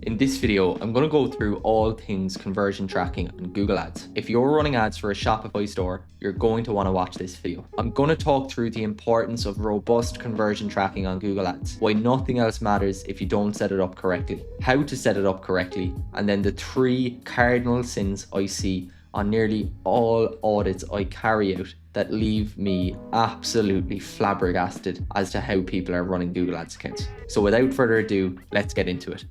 In this video, I'm going to go through all things conversion tracking on Google Ads. If you're running ads for a Shopify store, you're going to want to watch this video. I'm going to talk through the importance of robust conversion tracking on Google Ads, why nothing else matters if you don't set it up correctly, how to set it up correctly, and then the 3 cardinal sins I see on nearly all audits I carry out that leave me absolutely flabbergasted as to how people are running Google Ads accounts. So without further ado, let's get into it.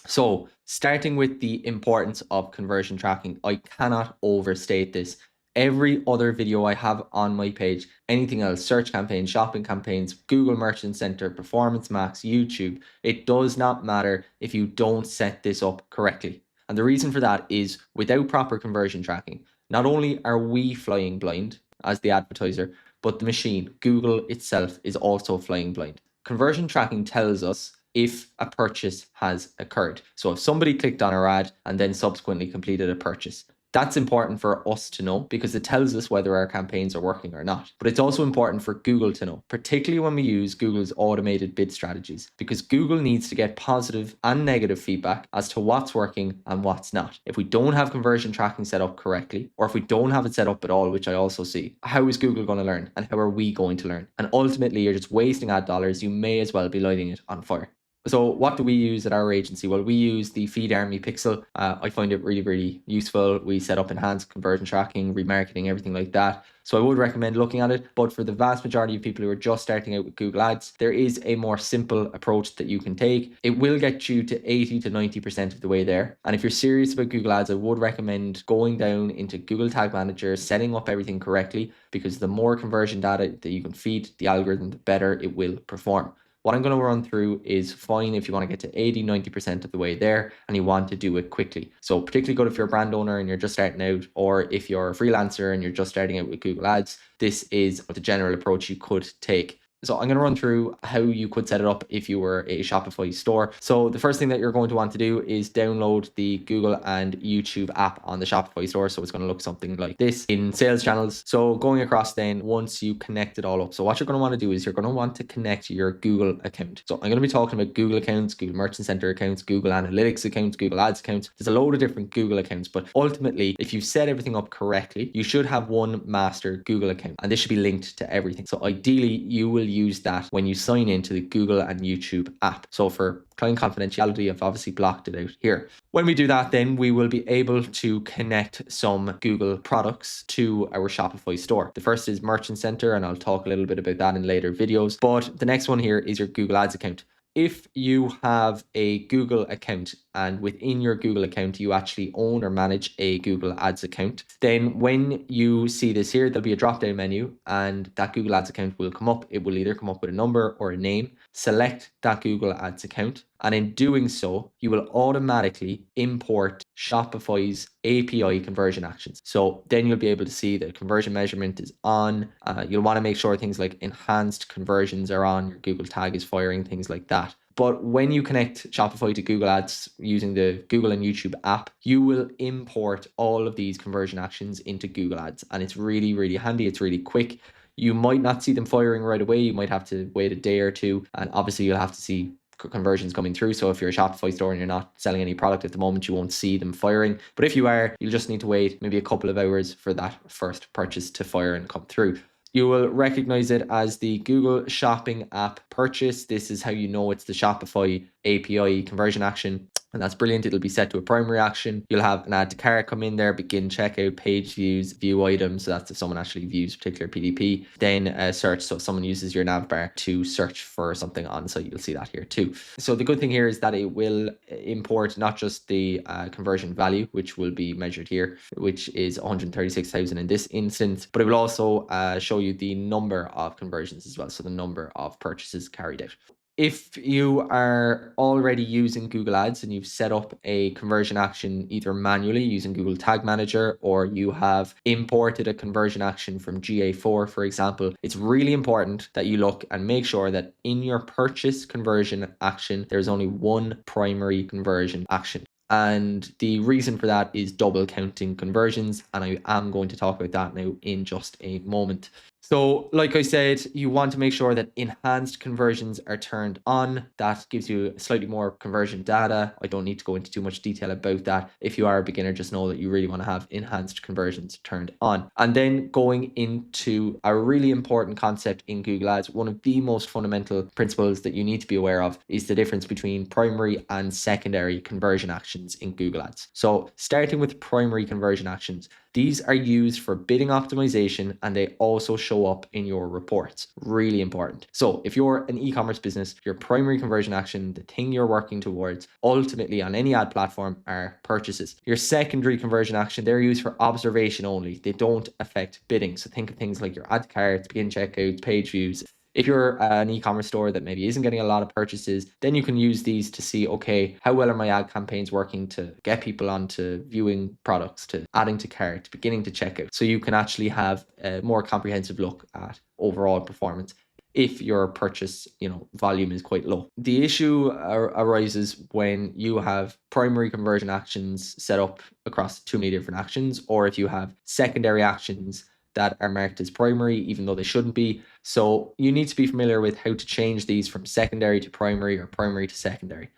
So starting with the importance of conversion tracking, I cannot overstate this. Every other video I have on my page, anything else, search campaigns, shopping campaigns, Google Merchant Center, Performance Max, YouTube, it does not matter if you don't set this up correctly. And the reason for that is without proper conversion tracking, not only are we flying blind as the advertiser, but the machine, Google itself, is also flying blind. Conversion tracking tells us if a purchase has occurred. So if somebody clicked on our ad and then subsequently completed a purchase, that's important for us to know because it tells us whether our campaigns are working or not. But it's also important for Google to know, particularly when we use Google's automated bid strategies, because Google needs to get positive and negative feedback as to what's working and what's not. If we don't have conversion tracking set up correctly, or if we don't have it set up at all, which I also see, how is Google going to learn and how are we going to learn? And ultimately, you're just wasting ad dollars. You may as well be lighting it on fire. So what do we use at our agency? Well, we use the Feed Army Pixel. I find it really, really useful. We set up enhanced conversion tracking, remarketing, everything like that. So I would recommend looking at it. But for the vast majority of people who are just starting out with Google Ads, there is a more simple approach that you can take. It will get you to 80 to 90% of the way there. And if you're serious about Google Ads, I would recommend going down into Google Tag Manager, setting up everything correctly, because the more conversion data that you can feed the algorithm, the better it will perform. What I'm going to run through is fine if you want to get to 80, 90% of the way there and you want to do it quickly. So particularly good if you're a brand owner and you're just starting out, or if you're a freelancer and you're just starting out with Google Ads, this is the general approach you could take. So I'm going to run through how you could set it up if you were a Shopify store. So the first thing that you're going to want to do is download the Google and YouTube app on the Shopify store. So it's going to look something like this in sales channels. So going across then, once you connect it all up. So what you're going to want to do is you're going to want to connect your Google account. So I'm going to be talking about Google accounts, Google Merchant Center accounts, Google Analytics accounts, Google Ads accounts. There's a load of different Google accounts, but ultimately, if you've set everything up correctly, you should have one master Google account and this should be linked to everything. So ideally, you will use that when you sign into the Google and YouTube app. So for client confidentiality, I've obviously blocked it out here. When we do that, then we will be able to connect some Google products to our Shopify store. The first is Merchant Center, and I'll talk a little bit about that in later videos. But the next one here is your Google Ads account. If you have a Google account and within your Google account, you actually own or manage a Google Ads account, then when you see this here, there'll be a drop-down menu and that Google Ads account will come up. It will either come up with a number or a name. Select that Google Ads account. And in doing so, you will automatically import Shopify's API conversion actions. So then you'll be able to see the conversion measurement is on. You'll want to make sure things like enhanced conversions are on, your Google tag is firing, things like that. But when you connect Shopify to Google Ads using the Google and YouTube app, you will import all of these conversion actions into Google Ads. And it's really, really handy. It's really quick. You might not see them firing right away. You might have to wait a day or two. And obviously you'll have to see conversions coming through. So if you're a Shopify store and you're not selling any product at the moment, you won't see them firing. But if you are, you'll just need to wait maybe a couple of hours for that first purchase to fire and come through. You will recognize it as the Google Shopping app purchase. This is how you know it's the Shopify API conversion action. And that's brilliant. It'll be set to a primary action. You'll have an add to cart come in there, begin checkout, page views, view items. So that's if someone actually views a particular PDP. Then search. So if someone uses your nav bar to search for something on site, you'll see that here too. So the good thing here is that it will import not just the conversion value, which will be measured here, which is 136,000 in this instance, but it will also show you the number of conversions as well. So the number of purchases carried out. If you are already using Google Ads and you've set up a conversion action either manually using Google Tag Manager, or you have imported a conversion action from GA4, for example, it's really important that you look and make sure that in your purchase conversion action, there's only one primary conversion action. And the reason for that is double counting conversions. And I am going to talk about that now in just a moment. So, like I said, you want to make sure that enhanced conversions are turned on. That gives you slightly more conversion data. I don't need to go into too much detail about that. If you are a beginner, just know that you really want to have enhanced conversions turned on. And then going into a really important concept in Google Ads, one of the most fundamental principles that you need to be aware of is the difference between primary and secondary conversion actions in Google Ads. So, starting with primary conversion actions, these are used for bidding optimization and they also show up in your reports. Really important. So if you're an e-commerce business, your primary conversion action, the thing you're working towards, ultimately on any ad platform are purchases. Your secondary conversion action, they're used for observation only. They don't affect bidding. So think of things like your ad cards, begin checkouts, page views. If you're an e-commerce store that maybe isn't getting a lot of purchases, then you can use these to see, okay, how well are my ad campaigns working to get people onto viewing products, to adding to cart, beginning to checkout. So you can actually have a more comprehensive look at overall performance if your purchase, volume is quite low. The issue arises when you have primary conversion actions set up across too many different actions, or if you have secondary actions that are marked as primary, even though they shouldn't be. So you need to be familiar with how to change these from secondary to primary or primary to secondary.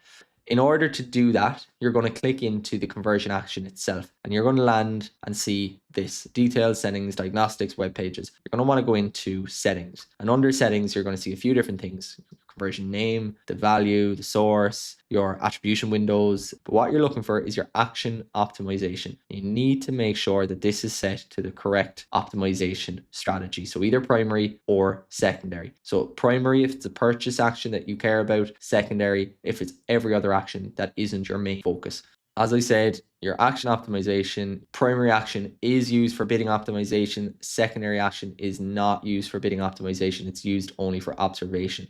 In order to do that, you're going to click into the conversion action itself and you're going to land and see this: details, settings, diagnostics, web pages. You're going to want to go into settings, and under settings, you're going to see a few different things: conversion name, the value, the source, your attribution windows. But what you're looking for is your action optimization. You need to make sure that this is set to the correct optimization strategy. So either primary or secondary. So primary if it's a purchase action that you care about, secondary if it's every other action that isn't your main focus. As I said, your action optimization, primary action is used for bidding optimization. Secondary action is not used for bidding optimization. It's used only for observation.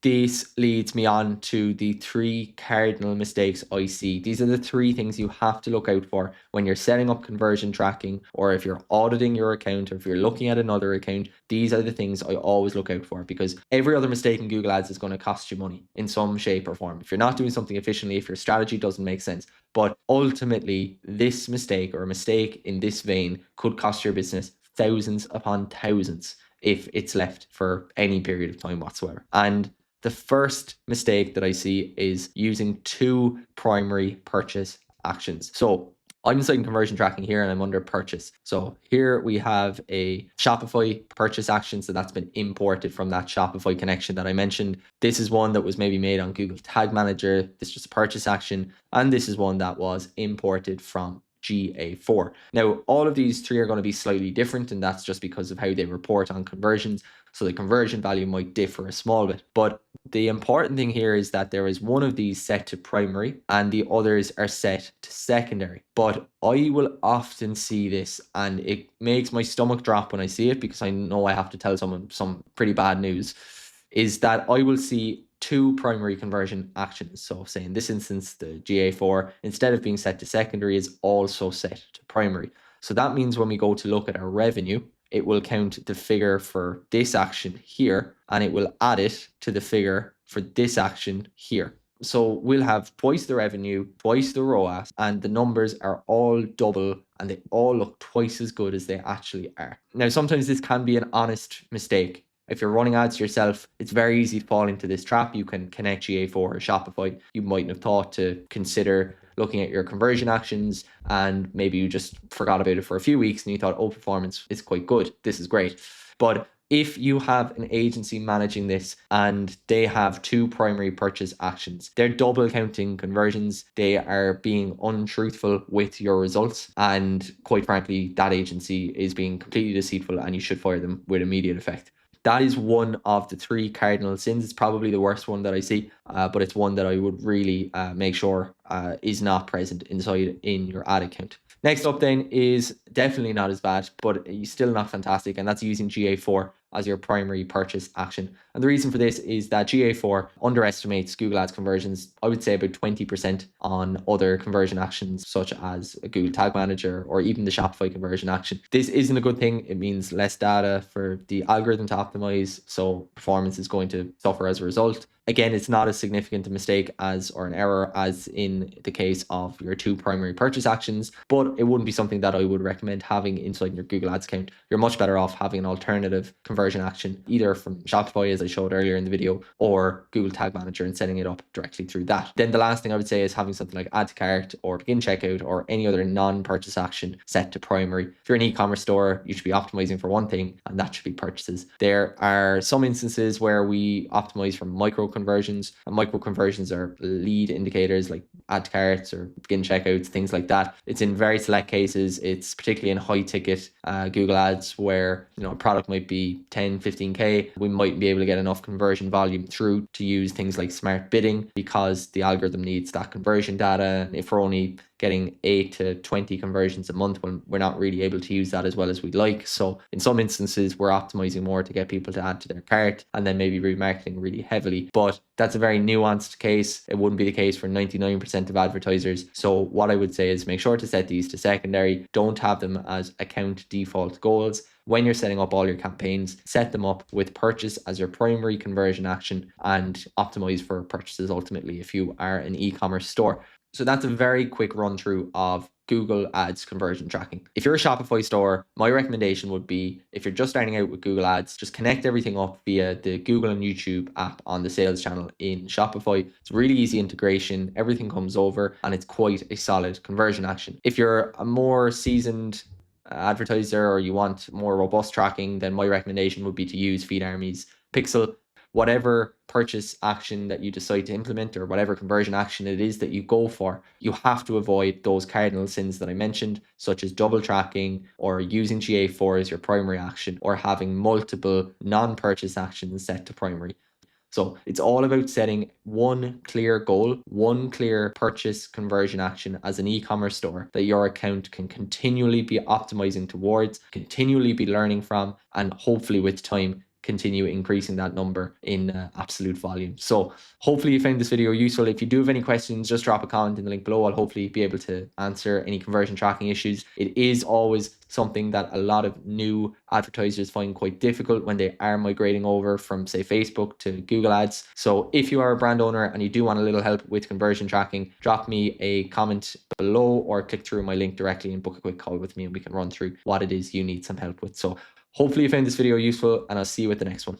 This leads me on to the 3 cardinal mistakes I see. These are the 3 things you have to look out for when you're setting up conversion tracking, or if you're auditing your account, or if you're looking at another account. These are the things I always look out for, because every other mistake in Google Ads is going to cost you money in some shape or form. If you're not doing something efficiently, if your strategy doesn't make sense. But ultimately, this mistake or a mistake in this vein could cost your business thousands upon thousands if it's left for any period of time whatsoever. And the first mistake that I see is using 2 primary purchase actions. So I'm inside conversion tracking here and I'm under purchase. So here we have a Shopify purchase action. So that's been imported from that Shopify connection that I mentioned. This is one that was maybe made on Google Tag Manager. This is just a purchase action. And this is one that was imported from GA4. Now, all of these 3 are going to be slightly different, and that's just because of how they report on conversions. So the conversion value might differ a small bit. But the important thing here is that there is one of these set to primary and the others are set to secondary. But I will often see this and it makes my stomach drop when I see it, because I know I have to tell someone some pretty bad news, is that I will see 2 primary conversion actions. So say in this instance, the GA4, instead of being set to secondary, is also set to primary. So that means when we go to look at our revenue, it will count the figure for this action here, and it will add it to the figure for this action here. So we'll have twice the revenue, twice the ROAS, and the numbers are all double and they all look twice as good as they actually are. Now, sometimes this can be an honest mistake. If you're running ads yourself, it's very easy to fall into this trap. You can connect GA4 or Shopify. You mightn't have thought to consider looking at your conversion actions, and maybe you just forgot about it for a few weeks and you thought, oh, performance is quite good. This is great. But if you have an agency managing this and they have 2 primary purchase actions, they're double counting conversions. They are being untruthful with your results. And quite frankly, that agency is being completely deceitful and you should fire them with immediate effect. That is one of the 3 cardinal sins. It's probably the worst one that I see, but it's one that I would really make sure is not present inside in your ad account. Next up then is definitely not as bad, but still not fantastic, and that's using GA4 as your primary purchase action. And the reason for this is that GA4 underestimates Google Ads conversions, I would say about 20% on other conversion actions such as a Google Tag Manager or even the Shopify conversion action. This isn't a good thing. It means less data for the algorithm to optimize, so performance is going to suffer as a result. Again, it's not as significant a mistake or an error as in the case of your 2 primary purchase actions, but it wouldn't be something that I would recommend having inside your Google Ads account. You're much better off having an alternative conversion conversion action, either from Shopify, as I showed earlier in the video, or Google Tag Manager and setting it up directly through that. Then the last thing I would say is having something like add to cart or begin checkout or any other non-purchase action set to primary. If you're an e-commerce store, you should be optimizing for one thing, and that should be purchases. There are some instances where we optimize for micro conversions, and micro conversions are lead indicators like add to carts or begin checkouts, things like that. It's in very select cases. It's particularly in high ticket Google ads where a product might be 10, 15K. We might be able to get enough conversion volume through to use things like smart bidding because the algorithm needs that conversion data. If we're only getting 8 to 20 conversions a month, when we're not really able to use that as well as we'd like. So in some instances, we're optimizing more to get people to add to their cart and then maybe remarketing really heavily. But that's a very nuanced case. It wouldn't be the case for 99% of advertisers. So what I would say is make sure to set these to secondary. Don't have them as account default goals. When you're setting up all your campaigns, set them up with purchase as your primary conversion action and optimize for purchases ultimately if you are an e-commerce store. So that's a very quick run through of Google Ads conversion tracking. If you're a Shopify store, my recommendation would be, if you're just starting out with Google Ads, just connect everything up via the Google and YouTube app on the sales channel in Shopify. It's really easy integration, everything comes over, and it's quite a solid conversion action. If you're a more seasoned advertiser or you want more robust tracking, then my recommendation would be to use FeedArmy's Pixel. Whatever purchase action that you decide to implement or whatever conversion action it is that you go for, you have to avoid those cardinal sins that I mentioned, such as double tracking or using GA4 as your primary action or having multiple non-purchase actions set to primary. So it's all about setting one clear goal, one clear purchase conversion action as an e-commerce store that your account can continually be optimizing towards, continually be learning from, and hopefully with time continue increasing that number in absolute volume. So hopefully you found this video useful. If you do have any questions, just drop a comment in the link below. I'll hopefully be able to answer any conversion tracking issues. It is always something that a lot of new advertisers find quite difficult when they are migrating over from, say, Facebook to Google Ads. So if you are a brand owner and you do want a little help with conversion tracking, drop me a comment below or click through my link directly and book a quick call with me and we can run through what it is you need some help with. So hopefully you found this video useful, and I'll see you with the next one.